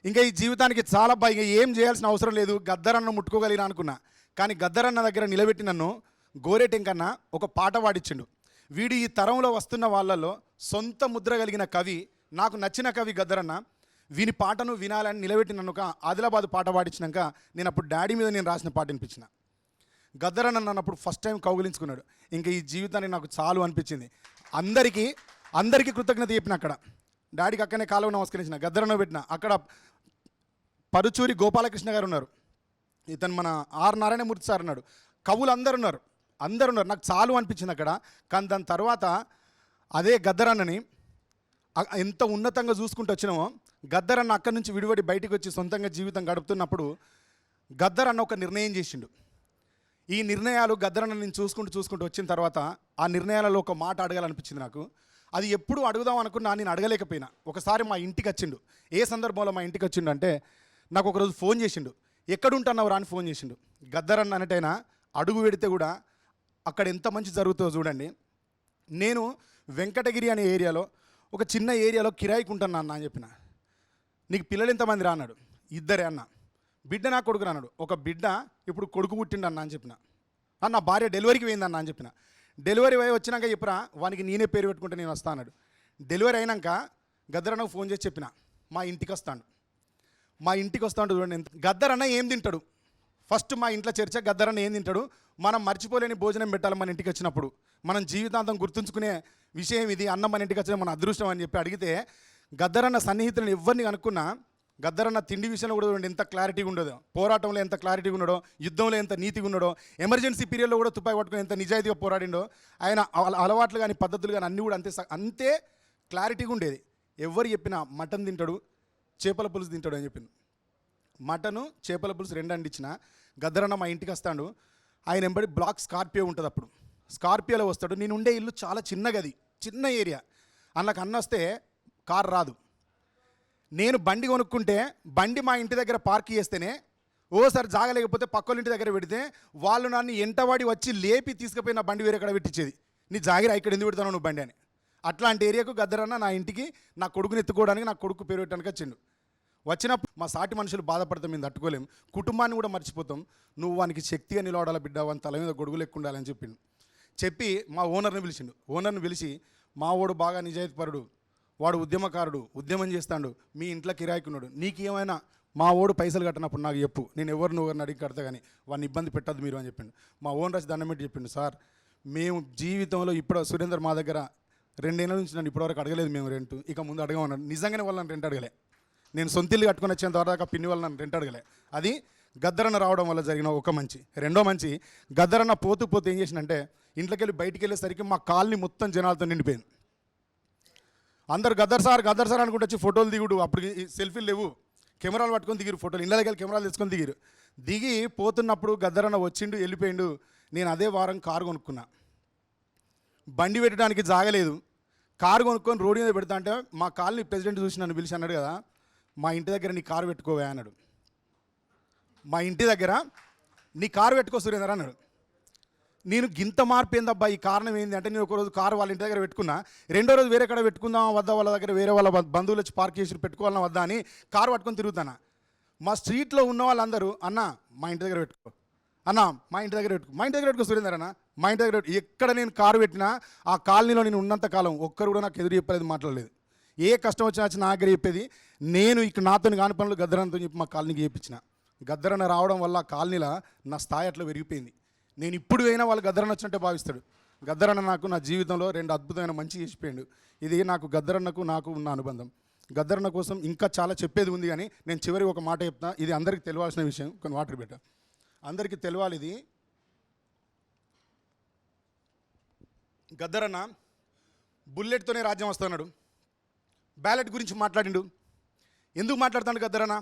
ఇంకా ఈ జీవితానికి చాలా ఇంకా ఏం చేయాల్సిన అవసరం లేదు, గద్దరన్న ముట్టుకోగలిగిన అనుకున్నా. కానీ గద్దరన్న దగ్గర నిలబెట్టి నన్ను గోరేటెంకన్నా ఒక పాట పాడించిండు. వీడు ఈ తరంలో వస్తున్న వాళ్ళల్లో సొంత ముద్ర కలిగిన కవి, నాకు నచ్చిన కవి గద్దరన్న. వీని పాటను వినాలని నిలబెట్టి నన్ను ఒక ఆదిలాబాద్ పాట పాడించినాక నేను అప్పుడు డాడీ మీద నేను రాసిన పాట వినిపించిన. గద్దరన్న అన్నప్పుడు ఫస్ట్ టైం కౌగిలించుకున్నాడు. ఇంకా ఈ జీవితాన్ని నాకు చాలు అనిపించింది. అందరికీ కృతజ్ఞత చెప్పిన అక్కడ. డాడీకి అక్కడనే కాలువ నమస్కరించిన, గద్దరన్న పెట్టిన. అక్కడ పరుచూరి గోపాలకృష్ణ గారు ఉన్నారు, ఇతను మన ఆర్ నారాయణమూర్తి సార్ ఉన్నాడు, కవులు అందరు ఉన్నారు. నాకు చాలు అనిపించింది అక్కడ. కానీ దాని తర్వాత అదే గద్దరన్నని ఎంత ఉన్నతంగా చూసుకుంటూ వచ్చినామో, గద్దరన్న అక్కడి నుంచి విడివడి బయటికి వచ్చి సొంతంగా జీవితం గడుపుతున్నప్పుడు గద్దరన్న ఒక నిర్ణయం చేసిండు. ఈ నిర్ణయాలు గద్దరన్న నేను చూసుకుంటూ వచ్చిన తర్వాత ఆ నిర్ణయాలలో ఒక మాట అడగాలనిపించింది నాకు. అది ఎప్పుడు అడుగుదాం అనుకున్నా, నేను అడగలేకపోయినా. ఒకసారి మా ఇంటికి వచ్చిండు. ఏ సందర్భంలో మా ఇంటికి వచ్చిండు అంటే, నాకు ఒకరోజు ఫోన్ చేసిండు. ఎక్కడుంటున్నావు రా అని ఫోన్ చేసిండు. గద్దరన్న అన్నట్టయినా అడుగు పెడితే కూడా అక్కడ ఎంత మంచి జరుగుతుందో చూడండి. నేను వెంకటగిరి అనే ఏరియాలో ఒక చిన్న ఏరియాలో కిరాయికి ఉంటున్నా అన్న అని చెప్పిన. నీకు పిల్లలు ఎంతమంది రా అన్నాడు. 2 అన్న. బిడ్డ నా కొడుకు అన్నాడు. ఒక బిడ్డ ఇప్పుడు కొడుకు పుట్టిండు అన్న అని చెప్పిన. నా భార్య డెలివరీకి పోయిందన్న అని చెప్పిన. డెలివరీ అయ్యి వచ్చినాక చెప్పురా, వానికి నేనే పేరు పెట్టుకుంటే నేను వస్తా అన్నాడు. డెలివరీ అయినాక గద్దరన్నకు ఫోన్ చేసి చెప్పిన, మా ఇంటికి వస్తాడు చూడండి. గద్దరన్న ఏం తింటాడు ఫస్ట్ మా ఇంట్లో చర్చ. గద్దరన్న ఏం తింటాడు, మనం మర్చిపోలేని భోజనం పెట్టాలి మన ఇంటికి వచ్చినప్పుడు, మనం జీవితాంతం గుర్తుంచుకునే విషయం ఇది, అన్నం మన ఇంటికి వచ్చిన మన అదృష్టం అని చెప్పి అడిగితే, గద్దరన్న సన్నిహితులను ఎవరిని కనుక్కున్నా గద్దరన్న తిండి విషయంలో కూడా ఎంత క్లారిటీగా ఉండదో, పోరాటంలో ఎంత క్లారిటీగా ఉన్నాడో, యుద్ధంలో ఎంత నీతిగా ఉన్నాడో, ఎమర్జెన్సీ పీరియడ్లో కూడా తుపాయి పట్టుకుని ఎంత నిజాయితీగా పోరాడిండో, ఆయన అలవాట్లు కానీ పద్ధతులు కానీ అన్నీ కూడా అంతే క్లారిటీగా ఉండేది. ఎవరు చెప్పినా మటన్ తింటాడు, చేపల పులుసు తింటాడు అని చెప్పింది. మటను చేపల పులుసు 2 అండిచ్చిన. గద్దరన్న మా ఇంటికి వస్తాడు. ఆయన ఎంబడి బ్లాక్ స్కార్పియో ఉంటుంది. అప్పుడు స్కార్పియోలో వస్తాడు. నేను ఉండే ఇల్లు చాలా చిన్నగది, చిన్న ఏరియా. అందులోకి అన్న వస్తే కార్ రాదు. నేను బండి కొనుక్కుంటే బండి మా ఇంటి దగ్గర పార్క్ చేస్తేనే, ఓసారి జాగలేకపోతే పక్కల ఇంటి దగ్గర పెడితే వాళ్ళు నన్ను ఎంటవాడి వచ్చి లేపి తీసుకుపోయి నా బండి వేరే ఎక్కడ పెట్టించేది. నీ జాగిరా ఇక్కడ ఎందుకు పెడతావు నువ్వు బండి అని. అట్లాంటి ఏరియాకు గద్దరన్న నా ఇంటికి నా కొడుకుని ఎత్తుకోవడానికి, నా కొడుకు పేరు పెట్టడానికి వచ్చిండు. వచ్చినప్పుడు మా సాటి మనుషులు బాధపడతాం, మేము తట్టుకోలేం, కుటుంబాన్ని కూడా మర్చిపోతాం. నువ్వు వానికి శక్తిగా నిలబడాల బిడ్డ, వాని తల మీద గొడుగులు ఎక్కువ ఉండాలని చెప్పి మా ఓనర్ని పిలిచిండు. ఓనర్ని పిలిచి, మా వాడు బాగా నిజాయితీపరుడు, వాడు ఉద్యమకారుడు, ఉద్యమం చేస్తాడు, మీ ఇంట్లో కిరాయికున్నాడు, నీకు ఏమైనా మా ఓడు పైసలు కట్టినప్పుడు నాకు చెప్పు, నేను ఎవరిని అడిగి కడతా కానీ వాడిని ఇబ్బంది పెట్టద్దు మీరు అని చెప్పిండు. మా ఓనర్ వచ్చి దండం పెట్టి చెప్పిండు, సార్ మేము జీవితంలో ఇప్పుడు సురేందర్ మా దగ్గర 2 ఏళ్ళ నుంచి నన్ను ఇప్పటివరకు అడగలేదు మేము రెంట్, ఇక ముందు అడగమన్నాడు. నిజంగానే వాళ్ళని రెంట్ అడగలే. నేను సొంతిల్లు కట్టుకుని వచ్చిన తర్వాత పిన్ని వాళ్ళని నన్ను రెంట్ అడగలే. అది గద్దరన్న రావడం వల్ల జరిగిన ఒక మంచి. రెండో మంచి, గద్దరన్న పోతూ ఏం చేసినంటే, ఇంట్లోకి వెళ్ళి బయటికి వెళ్ళేసరికి మా కాలనీ మొత్తం జనాలతో నిండిపోయింది. అందరు గద్దర్ సార్ అనుకుంటూ వచ్చి ఫోటోలు దిగుడు. అప్పుడు సెల్ఫీలు లేవు, కెమెరాలు పట్టుకొని దిగిరు, ఫోటోలు ఇళ్ళకి వెళ్ళి కెమెరాలు తెచ్చుకొని దిగిరు. దిగి పోతున్నప్పుడు గద్దరన్న వచ్చిండు, వెళ్ళిపోయిండు. నేను అదే వారం కారు కొనుక్కున్నా. బండి పెట్టడానికి జాగలేదు. కారు కొనుక్కొని రోడ్డు మీద పెడతా అంటే మా కాలనీ ప్రెసిడెంట్ చూసి నన్ను పిలిచి అన్నాడు కదా, మా ఇంటి దగ్గర నీ కారు పెట్టుకోవా అన్నాడు. మా ఇంటి దగ్గర నీ కారు పెట్టుకో సురేందర్ అన్నాడు. నేను గింత మార్పు ఏందబ్బా, ఈ కారణం ఏంది అంటే, నేను ఒకరోజు కారు వాళ్ళ ఇంటి దగ్గర పెట్టుకున్నా, రెండో రోజు వేరే కడ పెట్టుకుందాం వద్దా, వాళ్ళ దగ్గర వేరే వాళ్ళ బంధువులు వచ్చి పార్క్ చేసి పెట్టుకోవాలన్నా వద్దా అని కారు పట్టుకొని తిరుగుతాను. మా స్ట్రీట్లో ఉన్న వాళ్ళందరూ, అన్న మా ఇంటి దగ్గర పెట్టుకో, అన్న మా ఇంటి దగ్గర పెట్టుకో సురేందర్ అన్న, మా ఇంటి దగ్గర ఎక్కడ నేను కారు పెట్టినా ఆ కాలనీలో నేను ఉన్నంత కాలం ఒక్కరు కూడా నాకు ఎదురు చెప్పలేదు, మాట్లాడలేదు. ఏ కష్టం వచ్చినా నా దగ్గర చెప్పేది. నేను ఇక్కడ నాతో కాని పనులు గద్దరన్నతో చెప్పి మా కాలనీకి చేయించిన. గద్దరన్న రావడం వల్ల కాలనీలో నా స్థాయి అట్లా పెరిగిపోయింది. నేను ఇప్పుడు అయినా వాళ్ళు గద్దరన్న వచ్చినట్టే భావిస్తాడు. గద్దరన్న నాకు నా జీవితంలో 2 అద్భుతమైన మంచి చేసిపోయాడు. ఇది నాకు గద్దరన్నకు నాకు ఉన్న అనుబంధం. గద్దరన్న కోసం ఇంకా చాలా చెప్పేది ఉంది, కానీ నేను చివరికి ఒక మాట చెప్తా. ఇది అందరికీ తెలియాల్సిన విషయం. కొన్ని వాటర్ పెట్టా, అందరికీ తెలియాలి ఇది. గద్దరన్న బుల్లెట్తోనే రాజ్యం వస్తున్నాడు. బ్యాలెట్ గురించి మాట్లాడిండు. ఎందుకు మాట్లాడుతాడు గద్దరన్న?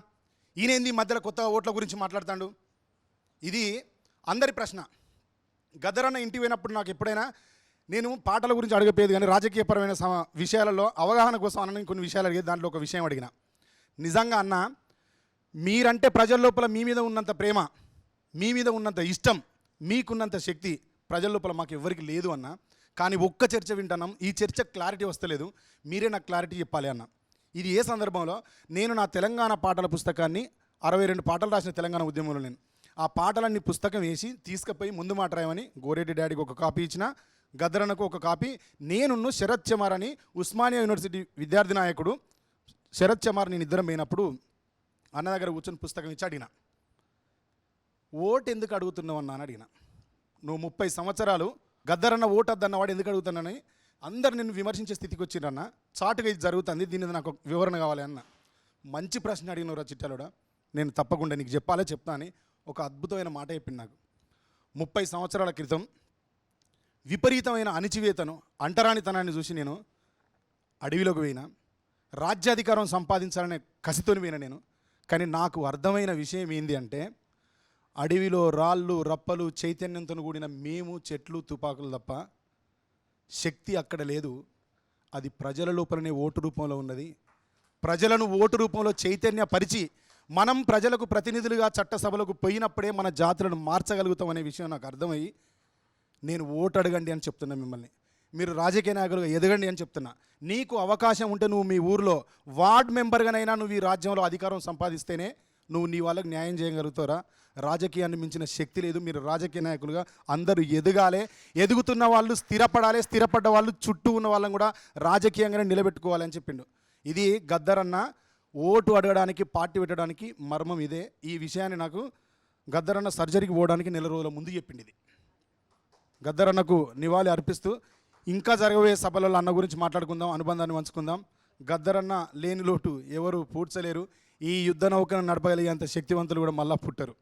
ఈయనేంది మధ్యలో కొత్త ఓట్ల గురించి మాట్లాడుతాడు? ఇది అందరి ప్రశ్న. గద్దరన్న ఇంటికి పోయినప్పుడు నాకు ఎప్పుడైనా, నేను పాటల గురించి అడగపోయేది కానీ రాజకీయపరమైన విషయాలలో అవగాహన కోసం అన్న కొన్ని విషయాలు అడిగేది. దాంట్లో ఒక విషయం అడిగిన, నిజంగా అన్న మీరంటే ప్రజల లోపల మీ మీద ఉన్నంత ప్రేమ, మీ మీద ఉన్నంత ఇష్టం, మీకున్నంత శక్తి ప్రజల లోపల మాకు ఎవరికి లేదు అన్న. కానీ ఒక్క చర్చ వింటున్నాం, ఈ చర్చ క్లారిటీ వస్తలేదు, మీరే నాకు క్లారిటీ చెప్పాలి అన్న. ఇది ఏ సందర్భంలో? నేను నా తెలంగాణ పాటల పుస్తకాన్ని 62 పాటలు రాసిన తెలంగాణ ఉద్యమంలో నేను ఆ పాటలన్నీ పుస్తకం వేసి తీసుకుపోయి ముందు మాట రాయమని గోరెడ్డి డాడీకి ఒక కాపీ ఇచ్చిన, గద్దరన్నకు ఒక కాపీ. నేనున్ను శరత్ చమార్ అని ఉస్మానియా యూనివర్సిటీ విద్యార్థి నాయకుడు శరత్ చమార్ నేను ఇద్దరం పోయినప్పుడు అన్న దగ్గర కూర్చొని పుస్తకం ఇచ్చి అడిగిన, ఓటు ఎందుకు అడుగుతున్నావు అన్న అని అడిగిన. నువ్వు 30 సంవత్సరాలు గద్దరన్న ఓటద్దన్నవాడు ఎందుకు అడుగుతానని అందరు నిన్ను విమర్శించే స్థితికి వచ్చిరన్న. చాటుగా ఇది జరుగుతుంది, దీని మీద నాకు ఒక వివరణ కావాలి అన్న. మంచి ప్రశ్న అడిగినవరా చిట్టాలోడా, నేను తప్పకుండా నీకు చెప్తా అని ఒక అద్భుతమైన మాట చెప్పింది నాకు. 30 సంవత్సరాల క్రితం విపరీతమైన అణిచివేతను, అంటరానితనాన్ని చూసి నేను అడవిలోకి పోయినా, రాజ్యాధికారం సంపాదించాలనే కసితోని పోయినా నేను. కానీ నాకు అర్థమైన విషయం ఏంది అంటే, అడవిలో రాళ్ళు రప్పలు చైతన్యంతో కూడిన మేము, చెట్లు, తుపాకులు తప్ప శక్తి అక్కడ లేదు. అది ప్రజల లోపలనే ఓటు రూపంలో ఉన్నది. ప్రజలను ఓటు రూపంలో చైతన్యపరిచి మనం ప్రజలకు ప్రతినిధులుగా చట్టసభలకు పోయినప్పుడే మన జాతులను మార్చగలుగుతాం అనే విషయం నాకు అర్థమయ్యి నేను ఓటు అడగండి అని చెప్తున్నా మిమ్మల్ని. మీరు రాజకీయ నాయకులుగా ఎదగండి అని చెప్తున్నా. నీకు అవకాశం ఉంటే నువ్వు మీ ఊరిలో వార్డ్ మెంబర్గానైనా నువ్వు ఈ రాజ్యంలో అధికారం సంపాదిస్తేనే నువ్వు నీ వాళ్ళకి న్యాయం చేయగలుగుతారా? రాజకీయాన్ని మించిన శక్తి లేదు. మీరు రాజకీయ నాయకులుగా అందరూ ఎదగాలి, ఎదుగుతున్న వాళ్ళు స్థిరపడాలి, స్థిరపడ్డ వాళ్ళు చుట్టూ ఉన్న వాళ్ళని కూడా రాజకీయంగానే నిలబెట్టుకోవాలి అని చెప్పిండు. ఇది గద్దరన్న ఓటు అడగడానికి, పార్టీ పెట్టడానికి మర్మం ఇదే. ఈ విషయాన్ని నాకు గద్దరన్న సర్జరీకి పోవడానికి 4 రోజుల ముందు చెప్పింది. ఇది గద్దరన్నకు నివాళి అర్పిస్తూ ఇంకా జరగబోయే సభలలో అన్న గురించి మాట్లాడుకుందాం, అనుబంధాన్ని పంచుకుందాం. గద్దరన్న లేని లోటు ఎవరు పూడ్చలేరు. ఈ యుద్ధ నౌకను నడపగలిగేంత శక్తివంతులు కూడా మళ్ళా పుట్టరు.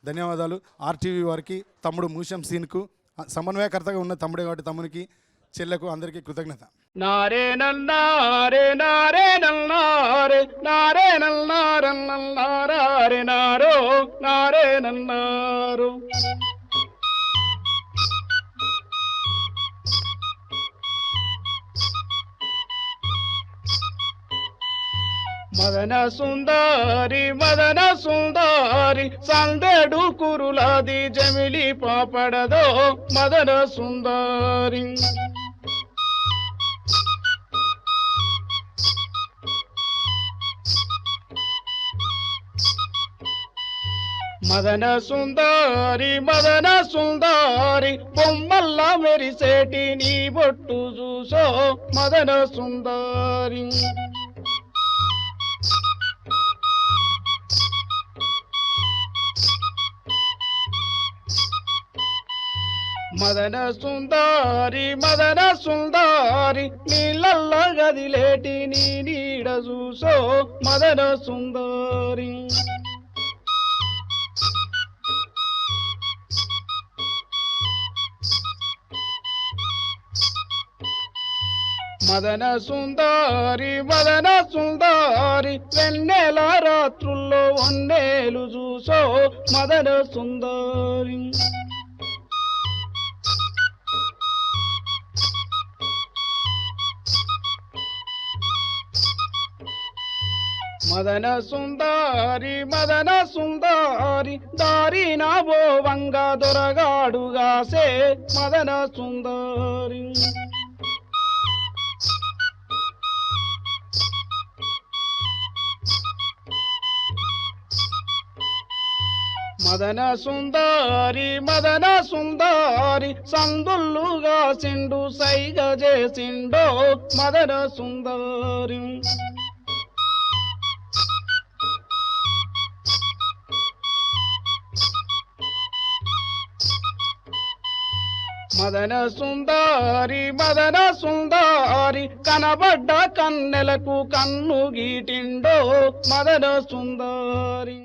ధన్యవాదాలు ఆర్టీవీ వారికి, తమ్ముడు మూషం సీన్కు, సమన్వయకర్తగా ఉన్న తమ్ముడే కాబట్టి తమ్మునికి, చెల్లెకు అందరికీ కృతజ్ఞత. నారే నల్లారే నారే నల్లారే నారే నల్లారన్నారే నారో నారే నన్నారు. మదన సుందరి సందడు కురులాది జమిలి పాపడదో మదన సుందరి. మదన సుందరి బొమ్మల్లా మెరిసేటి నీ బొట్టు చూసో మదన సుందరి. మదన సుందరి నీళ్ళల్ల గదిలేటి నీ నీడ చూసో మదన సుందరి. మదన సుందరి వెన్నెల రాత్రుల్లో వన్నేలు చూసో మదన సుందరి. మదన సుందరి దారిన బోవంగా దొరగాడుగాసే మదన సుందరి. మదన సుందరి సందుల్లుగా సిండు సైగ చేసిండో మదన సుందరి. మదన సుందరి కనబడ్డ కన్నెలకు కన్ను గీటిండో మదన సుందరి.